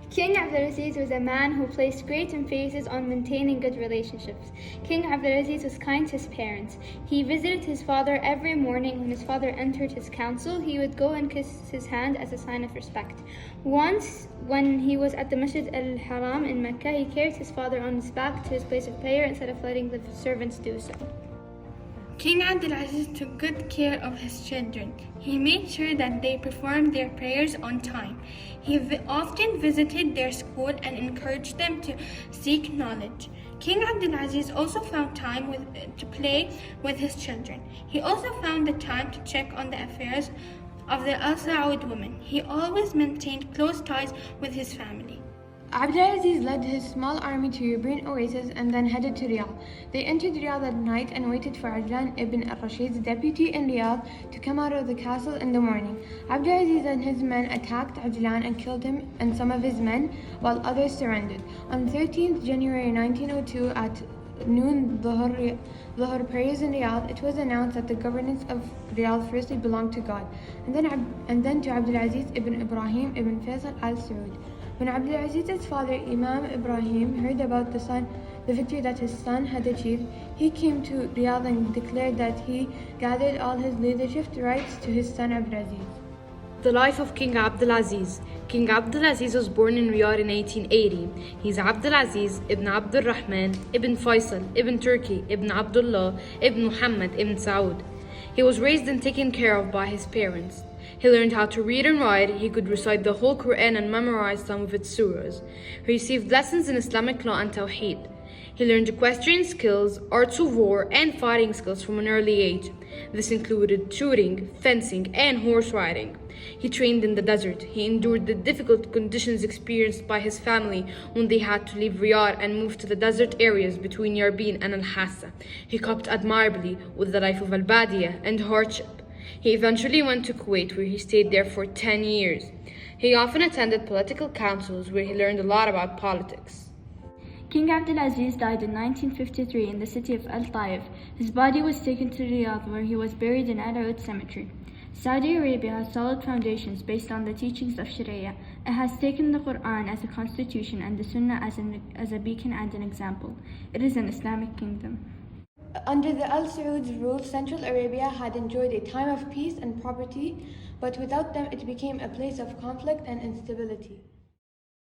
King Abdulaziz was a man who placed great emphasis on maintaining good relationships. King Abdulaziz was kind to his parents. He visited his father every morning. When his father entered his council, he would go and kiss his hand as a sign of respect. Once, when he was at the Masjid al-Haram in Mecca, he carried his father on his back to his place of prayer instead of letting the servants do so. King Abdulaziz took good care of his children. He made sure that they performed their prayers on time. He often visited their school and encouraged them to seek knowledge. King Abdulaziz also found time to play with his children. He also found the time to check on the affairs of the Al Saud women. He always maintained close ties with his family. Abdulaziz led his small army to Yubreen Oasis and then headed to Riyadh. They entered Riyadh at night and waited for Ajlan ibn al-Rashid's deputy in Riyadh to come out of the castle in the morning. Abdulaziz and his men attacked Ajlan and killed him and some of his men, while others surrendered. On 13th January 1902 at noon Dhuhr prayers in Riyadh, it was announced that the governance of Riyadh firstly belonged to God and then to Abdulaziz ibn Ibrahim ibn Faisal al Saud. When Abdulaziz's father Imam Ibrahim heard about the victory that his son had achieved, he came to Riyadh and declared that he gathered all his leadership rights to his son Abdulaziz. The life of King Abdulaziz. King Abdulaziz was born in Riyadh in 1880. He's Abdulaziz ibn Abdul Rahman ibn Faisal ibn Turki ibn Abdullah ibn Muhammad ibn Saud. He was raised and taken care of by his parents. He learned how to read and write. He could recite the whole Quran and memorize some of its surahs. He received lessons in Islamic law and Tawheed. He learned equestrian skills, arts of war, and fighting skills from an early age. This included shooting, fencing, and horse riding. He trained in the desert. He endured the difficult conditions experienced by his family when they had to leave Riyadh and move to the desert areas between Yarbin and Al-Hassa. He coped admirably with the life of Al-Badiyah and hardship. He eventually went to Kuwait, where he stayed there for 10 years. He often attended political councils where he learned a lot about politics. King Abdulaziz died in 1953 in the city of Al Taif. His body was taken to Riyadh, where he was buried in Al Oud Cemetery. Saudi Arabia has solid foundations based on the teachings of Sharia. It has taken the Quran as a constitution and the Sunnah as a beacon and an example. It is an Islamic kingdom. Under the Al Saud's rule, Central Arabia had enjoyed a time of peace and property, but without them it became a place of conflict and instability.